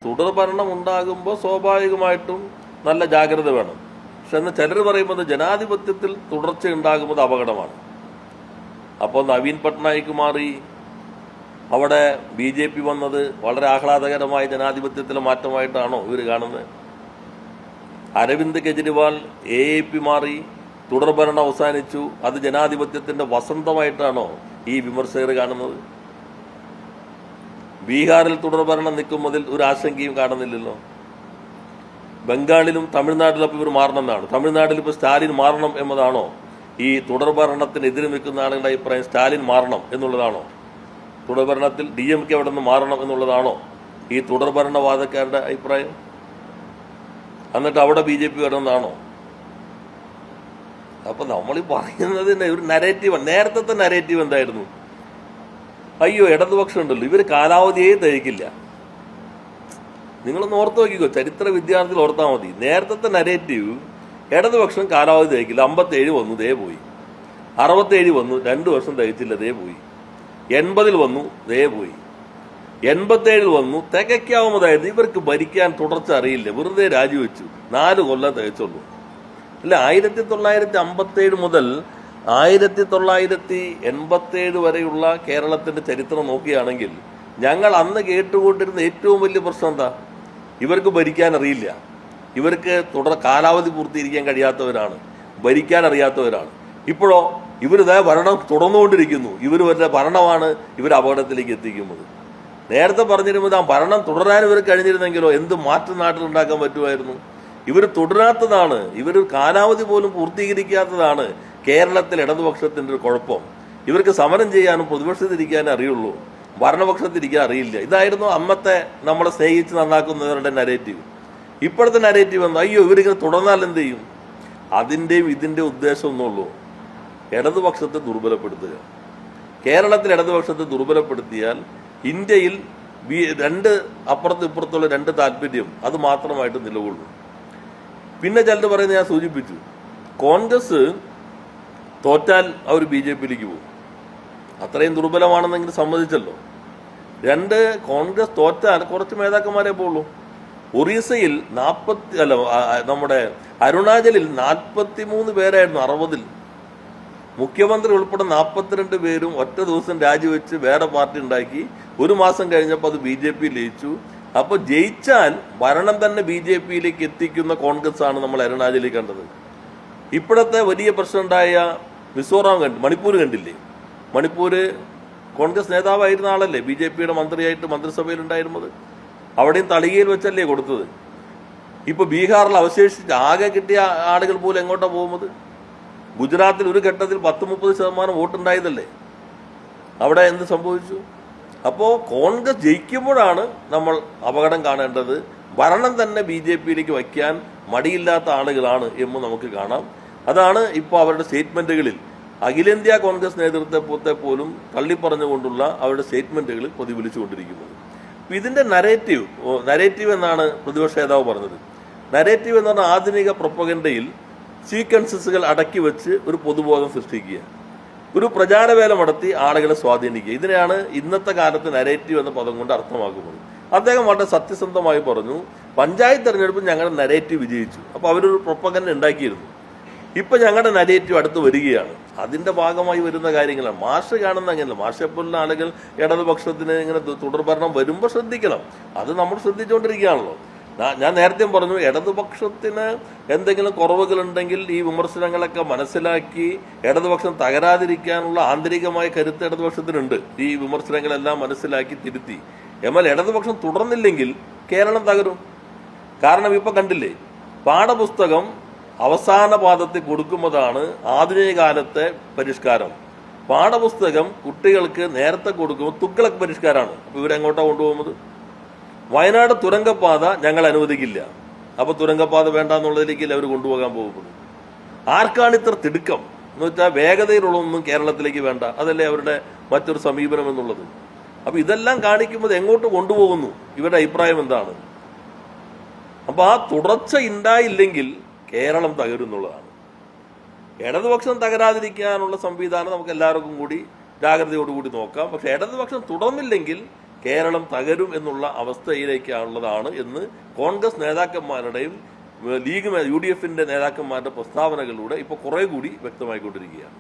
തുടർഭരണം ഉണ്ടാകുമ്പോൾ സ്വാഭാവികമായിട്ടും നല്ല ജാഗ്രത വേണം. പക്ഷെ എന്ന് ചിലർ പറയുന്നത് ജനാധിപത്യത്തിൽ തുടർച്ച ഉണ്ടാകുന്നത് അപകടമാണ്. അപ്പോൾ നവീൻ പട്നായിക്ക് മാറി അവിടെ BJP വന്നത് വളരെ ആഹ്ലാദകരമായ ജനാധിപത്യത്തിലെ മാറ്റമായിട്ടാണോ ഇവർ കാണുന്നത്? അരവിന്ദ് കെജ്രിവാൾ AAP മാറി തുടർഭരണം അവസാനിച്ചു, അത് ജനാധിപത്യത്തിന്റെ വസന്തമായിട്ടാണോ ഈ വിമർശകർ കാണുന്നത്? ബീഹാറിൽ തുടർഭരണം നിൽക്കുന്നതിൽ ഒരു ആശങ്കയും കാണുന്നില്ലല്ലോ. ബംഗാളിലും തമിഴ്നാട്ടിലും ഇവർ മാറണമെന്നാണ്. തമിഴ്നാട്ടിൽ ഇപ്പോൾ സ്റ്റാലിൻ മാറണം എന്നതാണോ ഈ തുടർഭരണത്തിനെതിരെ നിൽക്കുന്ന ആളുകളുടെ അഭിപ്രായം? സ്റ്റാലിൻ മാറണം എന്നുള്ളതാണോ? തുടർഭരണത്തിൽ DMK അവിടെ നിന്ന് മാറണം എന്നുള്ളതാണോ ഈ തുടർഭരണവാദക്കാരുടെ അഭിപ്രായം? എന്നിട്ട് അവിടെ BJP വരണമെന്നാണോ? അപ്പൊ നമ്മൾ പറയുന്നതിന്റെ ഒരു നരേറ്റീവ്, നേരത്തെ നരേറ്റീവ് എന്തായിരുന്നു? അയ്യോ ഇടതുപക്ഷം ഉണ്ടല്ലോ, ഇവർ കാലാവധിയെ തയ്ക്കില്ല. നിങ്ങളൊന്ന് ഓർത്ത് നോക്കിക്കോ, ചരിത്ര വിദ്യാർത്ഥികൾ ഓർത്താൽ മതി. നേരത്തെ നരേറ്റീവ് ഇടതുപക്ഷം കാലാവധി തയ്ക്കില്ല. 57 വന്നു, ദേ പോയി. 67 വന്നു, 2 വർഷം തയ്ച്ചില്ല, ദേ പോയി. 80 വന്നു, ദേ പോയി. 87 വന്നു, തികയ്ക്കാവുന്നതായിരുന്നു. ഇവർക്ക് ഭരിക്കാൻ തുടർച്ച അറിയില്ല, വെറുതെ രാജിവെച്ചു. 4 കൊല്ലം തയ്ച്ചുള്ളൂ. അല്ല, 1957 മുതൽ 1987 വരെയുള്ള കേരളത്തിന്റെ ചരിത്രം നോക്കുകയാണെങ്കിൽ ഞങ്ങൾ അന്ന് കേട്ടുകൊണ്ടിരുന്ന ഏറ്റവും വലിയ പ്രശ്നം എന്താ? ഇവർക്ക് ഭരിക്കാൻ അറിയില്ല, ഇവർക്ക് കാലാവധി പൂർത്തീകരിക്കാൻ കഴിയാത്തവരാണ്, ഭരിക്കാൻ അറിയാത്തവരാണ്. ഇപ്പോഴോ ഇവരിതാ ഭരണം തുടർന്നുകൊണ്ടിരിക്കുന്നു. ഇവരുടെ ഭരണമാണ് ഇവർ അപകടത്തിലേക്ക് എത്തിക്കുന്നത്. നേരത്തെ പറഞ്ഞിരുന്നത് ആ ഭരണം തുടരാൻ ഇവർ കഴിഞ്ഞിരുന്നെങ്കിലോ എന്ത് മാറ്റം നാട്ടിലുണ്ടാക്കാൻ പറ്റുമായിരുന്നു? ഇവർ തുടരാത്തതാണ്, ഇവർ കാലാവധി പോലും പൂർത്തീകരിക്കാത്തതാണ് കേരളത്തിൽ ഇടതുപക്ഷത്തിന്റെ ഒരു കുഴപ്പം. ഇവർക്ക് സമരം ചെയ്യാനും പ്രതിപക്ഷത്തിരിക്കാനും അറിയുള്ളൂ, ഭരണപക്ഷത്തിരിക്കാൻ അറിയില്ല. ഇതായിരുന്നു അന്നത്തെ നമ്മളെ സ്നേഹിച്ച് നന്നാക്കുന്നവരുടെ നരേറ്റീവ്. ഇപ്പോഴത്തെ നരേറ്റീവ് എന്താ? അയ്യോ ഇവരിങ്ങനെ തുടർന്നാൽ എന്ത് ചെയ്യും? അതിൻ്റെയും ഇതിൻ്റെ ഉദ്ദേശം ഒന്നുള്ളൂ, ഇടതുപക്ഷത്തെ ദുർബലപ്പെടുത്തുക. കേരളത്തിൽ ഇടതുപക്ഷത്തെ ദുർബലപ്പെടുത്തിയാൽ ഇന്ത്യയിൽ അപ്പുറത്തും ഇപ്പുറത്തുള്ള 2 താല്പര്യം അത് മാത്രമായിട്ട് നിലകൊള്ളൂ. പിന്നെ ചിലർ പറയുന്നത് ഞാൻ സൂചിപ്പിച്ചു, കോൺഗ്രസ് തോറ്റാൽ അവർ BJPയിലേക്ക് പോകും. അത്രയും ദുർബലമാണെന്നെങ്കിലും സമ്മതിച്ചല്ലോ. 2 കോൺഗ്രസ് തോറ്റാൽ കുറച്ച് മേധാക്കന്മാരെ പോകുള്ളൂ. ഒറീസയിൽ നമ്മുടെ അരുണാചലിൽ 43 പേരായിരുന്നു 60-ൽ. മുഖ്യമന്ത്രി ഉൾപ്പെടെ 42 പേരും ഒറ്റ ദിവസം രാജിവെച്ച് വേറെ പാർട്ടി ഉണ്ടാക്കി. 1 മാസം കഴിഞ്ഞപ്പോൾ അത് BJPയിൽ ലയിച്ചു. അപ്പോൾ ജയിച്ചാൽ ഭരണം തന്നെ BJPയിലേക്ക് എത്തിക്കുന്ന കോൺഗ്രസ് ആണ് നമ്മൾ അരുണാചലിൽ കണ്ടത്. ഇപ്പോഴത്തെ വലിയ പ്രശ്നമുണ്ടായ മിസോറാം മണിപ്പൂർ കണ്ടില്ലേ? മണിപ്പൂര് കോൺഗ്രസ് നേതാവായിരുന്ന ആളല്ലേ BJPയുടെ മന്ത്രിയായിട്ട് മന്ത്രിസഭയിൽ ഉണ്ടായിരുന്നത്. അവിടെയും തളികയിൽ വെച്ചല്ലേ കൊടുത്തത്. ഇപ്പൊ ബീഹാറിൽ അവശേഷിച്ച് ആകെ കിട്ടിയ ആളുകൾ പോലും എങ്ങോട്ടാ പോകുന്നത്? ഗുജറാത്തിൽ ഒരു ഘട്ടത്തിൽ 10-30% വോട്ടുണ്ടായതല്ലേ. അവിടെ എന്ത് സംഭവിച്ചു? അപ്പോൾ കോൺഗ്രസ് ജയിക്കുമ്പോഴാണ് നമ്മൾ അപകടം കാണേണ്ടത്. ഭരണം തന്നെ BJPയിലേക്ക് വയ്ക്കാൻ മടിയില്ലാത്ത ആളുകളാണ് എന്ന് നമുക്ക് കാണാം. അതാണ് ഇപ്പോൾ അവരുടെ സ്റ്റേറ്റ്മെന്റുകളിൽ അഖിലേന്ത്യാ കോൺഗ്രസ് നേതൃത്വത്തെ പോലും തള്ളിപ്പറഞ്ഞുകൊണ്ടുള്ള അവരുടെ സ്റ്റേറ്റ്മെന്റുകളിൽ പ്രതിഫലിച്ചുകൊണ്ടിരിക്കുന്നത്. ഇതിന്റെ നരേറ്റീവ് എന്നാണ് പ്രതിപക്ഷ നേതാവ് പറഞ്ഞത്. നരേറ്റീവ് എന്ന് പറഞ്ഞാൽ ആധുനിക പ്രൊപ്പഗൻഡയിൽ സീക്വൻസസുകൾ അടക്കി വെച്ച് ഒരു പൊതുബോധം സൃഷ്ടിക്കുക, ഒരു പ്രചാരവേല നടത്തി ആളുകളെ സ്വാധീനിക്കുക. ഇതിനെയാണ് ഇന്നത്തെ കാലത്ത് നരേറ്റീവ് എന്ന പദം കൊണ്ട് അർത്ഥമാക്കുന്നത്. അദ്ദേഹം വളരെ സത്യസന്ധമായി പറഞ്ഞു, പഞ്ചായത്ത് തെരഞ്ഞെടുപ്പിൽ ഞങ്ങളുടെ നരേറ്റീവ് വിജയിച്ചു. അപ്പോൾ അവരൊരു പ്രൊപ്പഗൻഡ ഉണ്ടാക്കിയിരുന്നു. ഇപ്പൊ ഞങ്ങളുടെ നരേറ്റീവ് അടുത്ത് വരികയാണ്. അതിന്റെ ഭാഗമായി വരുന്ന കാര്യങ്ങളാണ്. മാഷ് കാണുന്ന അങ്ങനെയല്ല. മാഷെപ്പോലുള്ള ആളുകൾ ഇടതുപക്ഷത്തിന് ഇങ്ങനെ തുടർഭരണം വരുമ്പോൾ ശ്രദ്ധിക്കണം. അത് നമ്മൾ ശ്രദ്ധിച്ചുകൊണ്ടിരിക്കുകയാണല്ലോ. ഞാൻ നേരത്തെ പറഞ്ഞു, ഇടതുപക്ഷത്തിന് എന്തെങ്കിലും കുറവുകളുണ്ടെങ്കിൽ ഈ വിമർശനങ്ങളൊക്കെ മനസ്സിലാക്കി ഇടതുപക്ഷം തകരാതിരിക്കാനുള്ള ആന്തരികമായ കരുത്ത് ഇടതുപക്ഷത്തിനുണ്ട്. ഈ വിമർശനങ്ങളെല്ലാം മനസ്സിലാക്കി തിരുത്തി. എന്നാൽ ഇടതുപക്ഷം തുടർന്നില്ലെങ്കിൽ കേരളം തകരും. കാരണം ഇപ്പൊ കണ്ടില്ലേ, പാഠപുസ്തകം അവസാന പാദത്തിൽ കൊടുക്കുന്നതാണ് ആധുനിക കാലത്തെ പരിഷ്കാരം. പാഠപുസ്തകം കുട്ടികൾക്ക് നേരത്തെ കൊടുക്കുമ്പോൾ തുഗ്ലക്ക് പരിഷ്കാരമാണ്. അപ്പൊ ഇവരെങ്ങോട്ടാണ് കൊണ്ടുപോകുന്നത്? വയനാട് തുരങ്കപ്പാത ഞങ്ങൾ അനുവദിക്കില്ല, അപ്പൊ തുരങ്കപ്പാത വേണ്ട എന്നുള്ളതിലേക്കല്ലേ അവർ കൊണ്ടുപോകാൻ പോകുന്നത്. ആർക്കാണ് ഇത്ര തിടുക്കം എന്ന് വെച്ചാൽ വേഗതയിലുള്ളതൊന്നും കേരളത്തിലേക്ക് വേണ്ട, അതല്ലേ അവരുടെ മറ്റൊരു സമീപനം എന്നുള്ളത്. അപ്പൊ ഇതെല്ലാം കാണിക്കുമ്പോൾ എങ്ങോട്ട് കൊണ്ടുപോകുന്നു, ഇവരുടെ അഭിപ്രായം എന്താണ്? അപ്പൊ ആ തുടർച്ച ഉണ്ടായില്ലെങ്കിൽ കേരളം തകരുന്നുള്ളതാണ്. ഇടതുപക്ഷം തകരാതിരിക്കാനുള്ള സംവിധാനം നമുക്ക് എല്ലാവർക്കും കൂടി ജാഗ്രതയോടുകൂടി നോക്കാം. പക്ഷെ ഇടതുപക്ഷം തുടർന്നില്ലെങ്കിൽ കേരളം തകരും എന്നുള്ള അവസ്ഥയിലേക്കുള്ളതാണ് എന്ന് കോൺഗ്രസ് നേതാക്കന്മാരുടെയും ലീഗ് UDF നേതാക്കന്മാരുടെ പ്രസ്താവനകളിലൂടെ ഇപ്പോൾ കുറെ കൂടി വ്യക്തമായിക്കൊണ്ടിരിക്കുകയാണ്.